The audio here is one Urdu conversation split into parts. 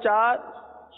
4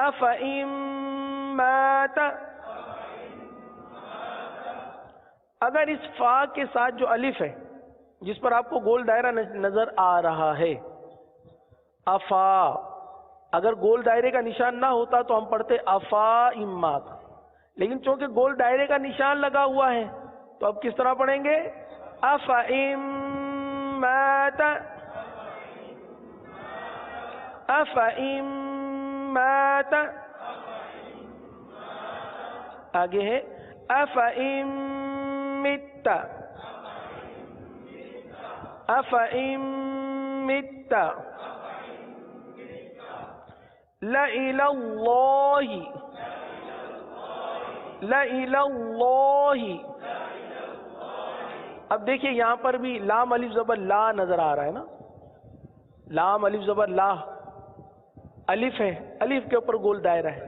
افإن مات، اگر اس فا کے ساتھ جو الف ہے جس پر آپ کو گول دائرہ نظر آ رہا ہے، افا، اگر گول دائرے کا نشان نہ ہوتا تو ہم پڑھتے افا امات، لیکن چونکہ گول دائرے کا نشان لگا ہوا ہے تو اب کس طرح پڑھیں گے؟ افإن مات، افإن مات، آگے ہے افإن مت، افإن مت، لإلى اللہ، لإلى اللہ، اب دیکھیے یہاں پر بھی لام الف زبر لا نظر آ رہا ہے نا، لام الف زبر لا، الف ہے، الف کے اوپر گول دائرہ ہے،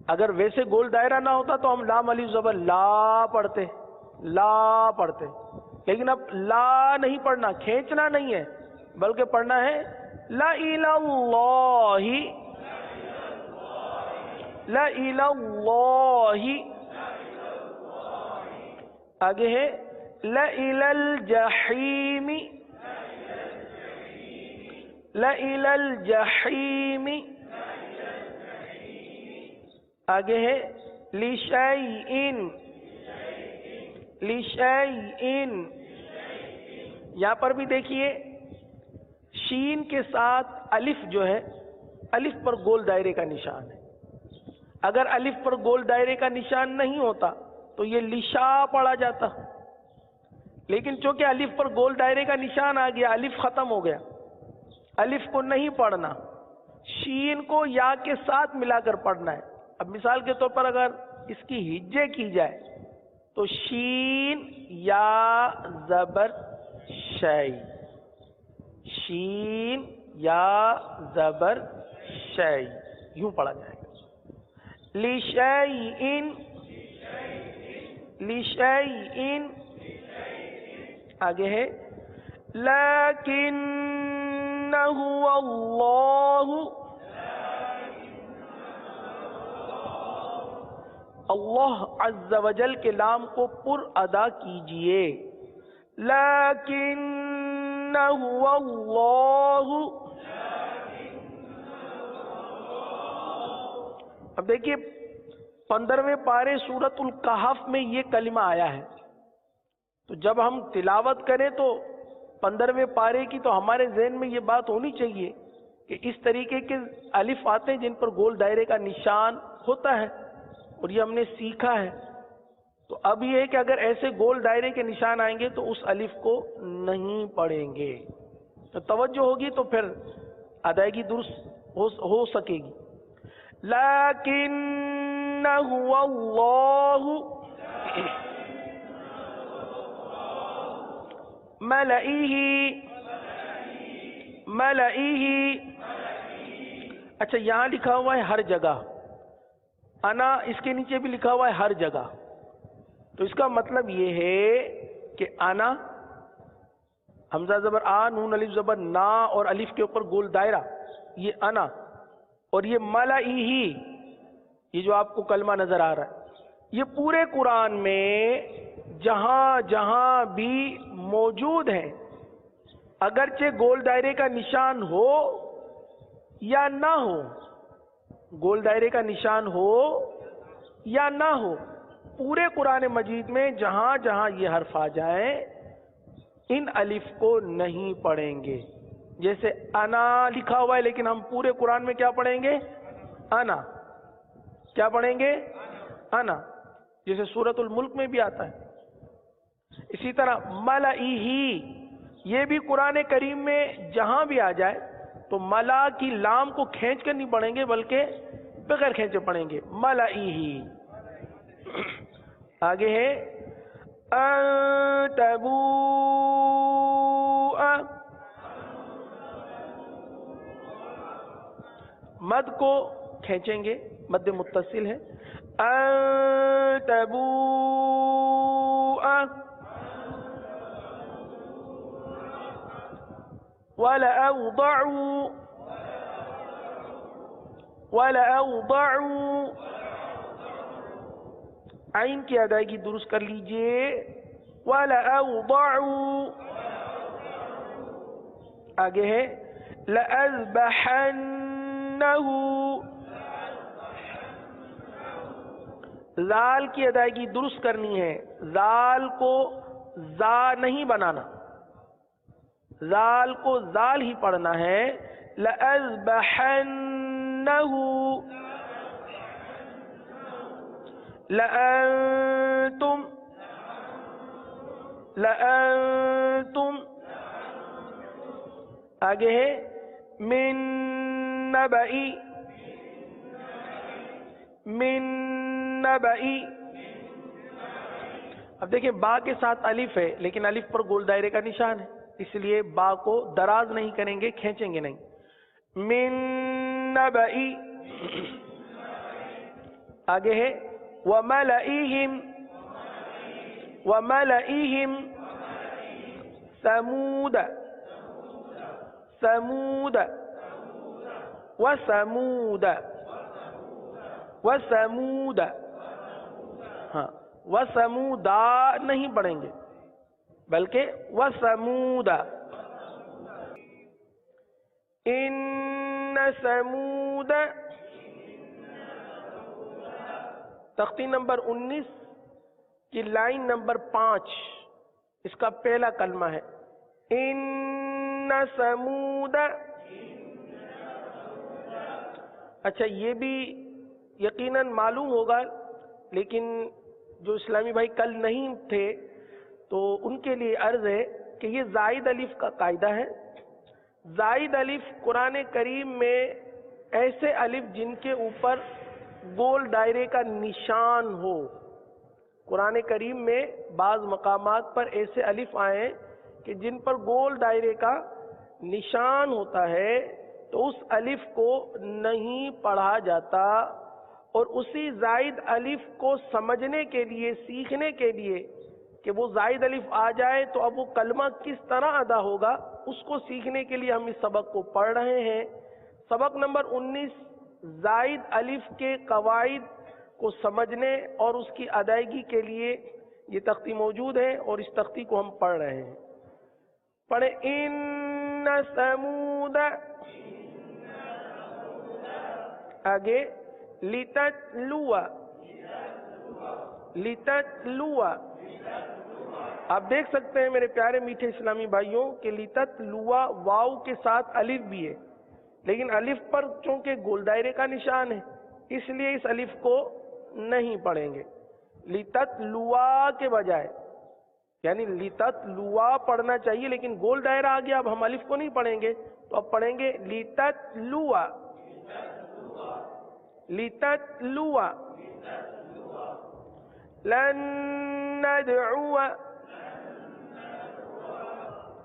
اگر ویسے گول دائرہ نہ ہوتا تو ہم لام الف زبر لا پڑھتے، لا پڑھتے، لیکن اب لا نہیں پڑھنا، کھینچنا نہیں ہے، بلکہ پڑھنا ہے لإلى اللہ، لإلى اللہ، آگے ہے لإلى الجحیم، لإلى الجحیم، آگے ہے لشیء، لشیء، یہاں پر بھی دیکھیے شین کے ساتھ الف جو ہے، الف پر گول دائرے کا نشان ہے، اگر الف پر گول دائرے کا نشان نہیں ہوتا تو یہ لشا پڑھا جاتا، لیکن چونکہ الف پر گول دائرے کا نشان آ گیا، الف ختم ہو گیا، الف کو نہیں پڑھنا، شین کو یا کے ساتھ ملا کر پڑھنا ہے۔ اب مثال کے طور پر اگر اس کی ہجے کی جائے تو شین یا زبر شی، شین یا زبر شی، یوں پڑھا جائے گا، لشیء، لشیء، آگے ہے لیکنہ اللہ، اللہ عز و جل کے لام کو پر ادا کیجئے، لیکنہ اللہ، اب دیکھیے 15ویں پارے سورۃ الکہف میں یہ کلمہ آیا ہے، تو جب ہم تلاوت کریں تو 15ویں پارے کی تو ہمارے ذہن میں یہ بات ہونی چاہیے کہ اس طریقے کے الف آتے ہیں جن پر گول دائرے کا نشان ہوتا ہے، اور یہ ہم نے سیکھا ہے، تو اب یہ ہے کہ اگر ایسے گول دائرے کے نشان آئیں گے تو اس الف کو نہیں پڑھیں گے، تو توجہ ہوگی تو پھر ادائیگی درست ہو سکے گی۔ لیکنہ اللہ ملئہ، ملئہ، اچھا یہاں لکھا ہوا ہے ہر جگہ، انا اس کے نیچے بھی لکھا ہوا ہے ہر جگہ، تو اس کا مطلب یہ ہے کہ انا، حمزہ زبر آ، نون الف زبر نا اور الف کے اوپر گول دائرہ، یہ انا، اور یہ ملئہ، یہ جو آپ کو کلمہ نظر آ رہا ہے، یہ پورے قرآن میں جہاں جہاں بھی موجود ہیں، اگرچہ گول دائرے کا نشان ہو یا نہ ہو، گول دائرے کا نشان ہو یا نہ ہو، پورے قرآن مجید میں جہاں جہاں یہ حرف آ جائیں ان الف کو نہیں پڑھیں گے، جیسے انا لکھا ہوا ہے لیکن ہم پورے قرآن میں کیا پڑھیں گے؟ انا، کیا پڑھیں گے؟ انا، جیسے سورۃ الملک میں بھی آتا ہے۔ اسی طرح ملئہ، یہ بھی قرآن کریم میں جہاں بھی آ جائے تو ملا کی لام کو کھینچ کر نہیں پڑھیں گے بلکہ بغیر کھینچے پڑھیں گے، ملئہ۔ آگے ہے ان تبوء، مد کو کھینچیں گے، مد متصل ہے، ان تبوء، وَلَأَوْضَعُوا، وَلَأَوْضَعُوا، عین کی ادائیگی درست کر لیجئے، وَلَأَوْضَعُوا، آگے ہے لَأَذْبَحَنَّهُ، زال کی ادائیگی درست کرنی ہے، زال کو زا نہیں بنانا، زال کو زال ہی پڑھنا ہے، لَأَذْبَحَنَّهُ، لَأَنْتُمْ، لَأَنْتُمْ، آگے ہے من نبئی، من نبئی، اب دیکھیں با کے ساتھ الف ہے لیکن الف پر گول دائرے کا نشان ہے، اس لیے با کو دراز نہیں کریں گے، کھینچیں گے نہیں، من نبئی، آگے ہے وَمَلَئِهِمْ، وَمَلَئِهِمْ ثَمُودَ، ثَمُودَ وَثَمُودَ، وَثَمُودَ، ہاں وَثَمُودَ نہیں پڑھیں گے بلکہ وَثَمُودَ، إِنَّ ثَمُودَ، تختی نمبر 19 کی لائن نمبر 5، اس کا پہلا کلمہ ہے إِنَّ ثَمُودَ۔ اچھا یہ بھی یقیناً معلوم ہوگا، لیکن جو اسلامی بھائی کل نہیں تھے تو ان کے لیے عرض ہے کہ یہ زائد الف کا قاعدہ ہے۔ زائد الف قرآن کریم میں ایسے الف جن کے اوپر گول دائرے کا نشان ہو، قرآن کریم میں بعض مقامات پر ایسے الف آئے کہ جن پر گول دائرے کا نشان ہوتا ہے تو اس الف کو نہیں پڑھا جاتا، اور اسی زائد الف کو سمجھنے کے لیے، سیکھنے کے لیے کہ وہ زائد الف آ جائے تو اب وہ کلمہ کس طرح ادا ہوگا، اس کو سیکھنے کے لیے ہم اس سبق کو پڑھ رہے ہیں۔ سبق نمبر 19 زائد الف کے قواعد کو سمجھنے اور اس کی ادائیگی کے لیے یہ تختی موجود ہے اور اس تختی کو ہم پڑھ رہے ہیں۔ پڑھیں ان ثمود، آگے لتتلو، لتتلو، آپ دیکھ سکتے ہیں میرے پیارے میٹھے اسلامی بھائیوں کہ لتتلو واو کے ساتھ الف بھی ہے، لیکن الف پر چونکہ گول دائرے کا نشان ہے اس لیے اس الف کو نہیں پڑھیں گے، لتتلوا کے بجائے، یعنی لتتلوا پڑھنا چاہیے لیکن گول دائرہ آ گیا، اب ہم الف کو نہیں پڑھیں گے تو اب پڑھیں گے لتتلوا، لتتلوا، لن ندعو،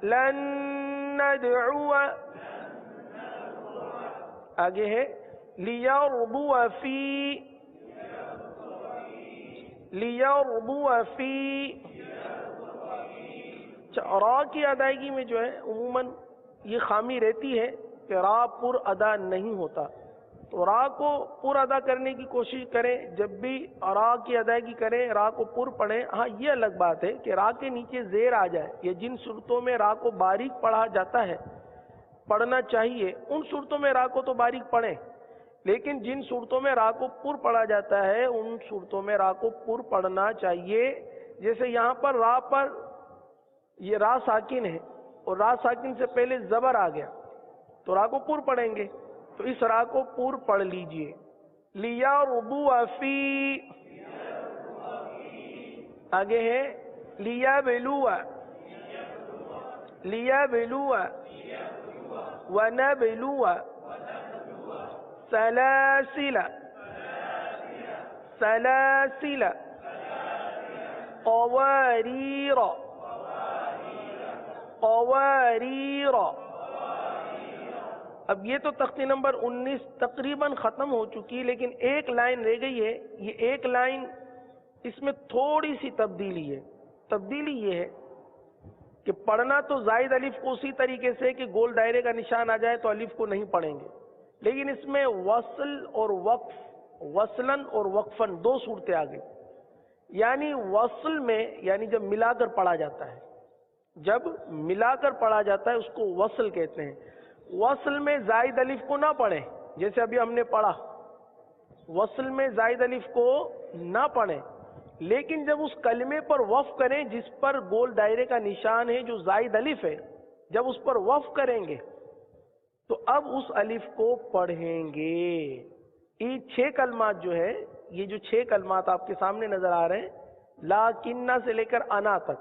لن ندعو، آگے ہے لیربو فی، لیربو فی، را کی ادائیگی میں جو ہے عموماً یہ خامی رہتی ہے کہ را پر ادا نہیں ہوتا، تو را کو پر ادا کرنے کی کوشش کریں، جب بھی را کی ادائیگی کریں را کو پر پڑھیں۔ ہاں یہ الگ بات ہے کہ را کے نیچے زیر آ جائے، یہ جن صورتوں میں را کو باریک پڑھا جاتا ہے، پڑھنا چاہیے ان صورتوں میں را کو تو باریک پڑھیں، لیکن جن صورتوں میں را کو پر پڑھا جاتا ہے ان صورتوں میں را کو پر پڑھنا چاہیے۔ جیسے یہاں پر را پر یہ را ساکن ہے اور را ساکن سے پہلے زبر آ گیا تو را کو پر پڑھیں گے، تو اس را کو پر پڑھ لیجئے، لیربو فی، آگے ہے لیبلو، لیبلو ونبلو سلاسل، سلاسل قواریر، قواریر۔ اب یہ تو تختی نمبر 19 تقریباً ختم ہو چکی، لیکن ایک لائن رہ گئی ہے، یہ ایک لائن اس میں تھوڑی سی تبدیلی ہے۔ تبدیلی یہ ہے کہ پڑھنا تو زائد الف کو اسی طریقے سے کہ گول دائرے کا نشان آ جائے تو الف کو نہیں پڑھیں گے، لیکن اس میں وصل اور وقف، وصلن اور وقفن دو صورتیں آ گئی. یعنی وصل میں یعنی جب ملا کر پڑھا جاتا ہے، جب ملا کر پڑھا جاتا ہے اس کو وصل کہتے ہیں. وصل میں زائد الف کو نہ پڑھیں، جیسے ابھی ہم نے پڑھا وصل میں زائد الف کو نہ پڑھیں، لیکن جب اس کلمے پر وقف کریں جس پر گول دائرے کا نشان ہے جو زائد الف ہے، جب اس پر وقف کریں گے تو اب اس الف کو پڑھیں گے. یہ 6 کلمات جو ہے، یہ جو 6 کلمات آپ کے سامنے نظر آ رہے ہیں، لاکنہ سے لے کر انا تک،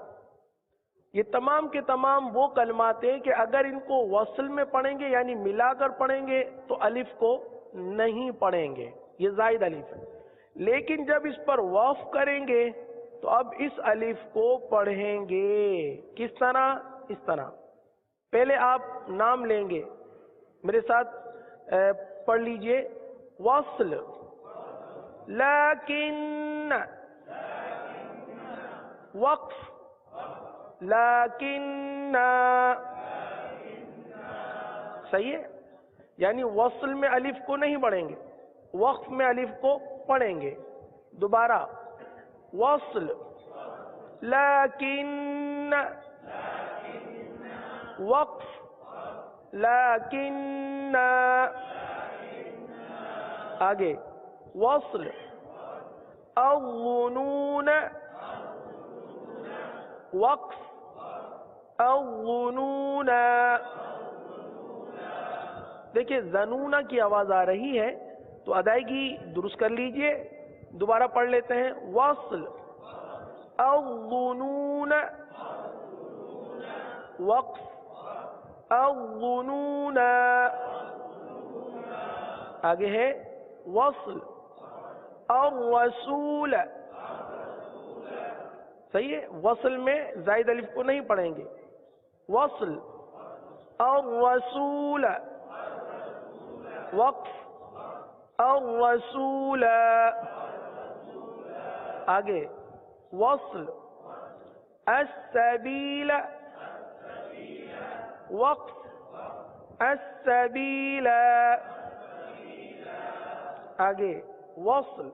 یہ تمام کے تمام وہ کلمات ہیں کہ اگر ان کو وصل میں پڑھیں گے یعنی ملا کر پڑھیں گے تو الف کو نہیں پڑھیں گے، یہ زائد الف ہے. لیکن جب اس پر وقف کریں گے تو اب اس الف کو پڑھیں گے. کس طرح؟ اس طرح. پہلے آپ نام لیں گے، میرے ساتھ پڑھ لیجئے. وصل، لیکن، وقف، لیکن. صحیح ہے؟ یعنی وصل میں الف کو نہیں پڑھیں گے، وقف میں الف کو پڑھیں گے. دوبارہ وصل، لیکن، وقف، لیکن. آگے وصل، الظنون، وقف، الظنون. دیکھیں ظنون کی آواز آ رہی ہے تو ادائیگی درست کر لیجئے. دوبارہ پڑھ لیتے ہیں. وصل، الظنون، وقف، الظنون. آگے ہے وصل، الرسول. صحیح ہے؟ وصل میں زائد الف کو نہیں پڑھیں گے. وصل، الرسول، وقف، الرسول. آگے وصل، السبیل، وقف، السبیل. آگے وصل،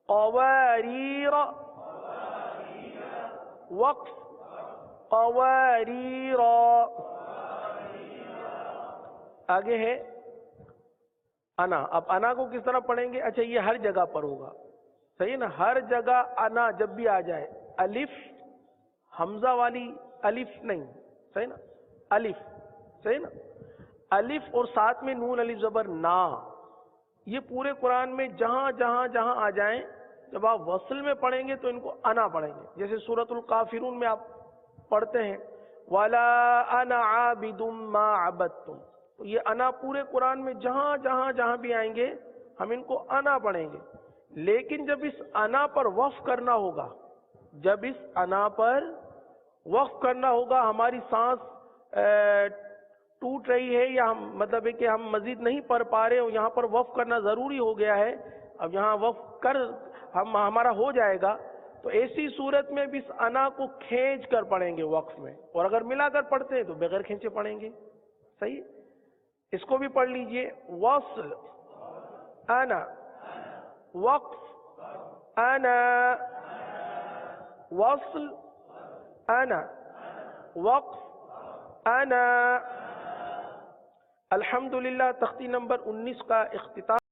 قواریر، وقف، قواریر. آگے ہے انا. اب انا کو کس طرح پڑھیں گے؟ اچھا یہ ہر جگہ پر ہوگا، صحیح نا؟ ہر جگہ انا جب بھی آ جائے الف، حمزہ والی الف نہیں، صحیح نا؟ الف، صحیح نا؟ الف اور ساتھ میں نون الف زبر نا. یہ پورے قرآن میں جہاں جہاں جہاں آ جائیں جب آپ وصل میں پڑھیں گے تو ان کو انا پڑھیں گے. جیسے سورۃ الکافرون میں آپ پڑھتے ہیں وَلَا أَنَا عَابِدٌ مَّا عَبَدتُّمْ. تو یہ انا پورے قرآن میں جہاں جہاں جہاں بھی آئیں گے ہم ان کو انا پڑھیں گے. لیکن جب اس انا پر وقف کرنا ہوگا، جب اس انا پر وقف کرنا ہوگا، ہماری سانس ٹوٹ رہی ہے یا مطلب ہے کہ ہم مزید نہیں پڑھ پا رہے، یہاں پر وقف کرنا ضروری ہو گیا ہے، اب یہاں وقف کر ہمارا ہو جائے گا، تو ایسی صورت میں بھی اس انا کو کھینچ کر پڑھیں گے وقف میں. اور اگر ملا کر پڑھتے ہیں تو بغیر کھینچے پڑھیں گے. صحیح؟ اس کو بھی پڑھ لیجئے. وصل، انا، وقف، انا، وصل، انا، وقف، انا. الحمدللہ تختی نمبر 19 کا اختتام.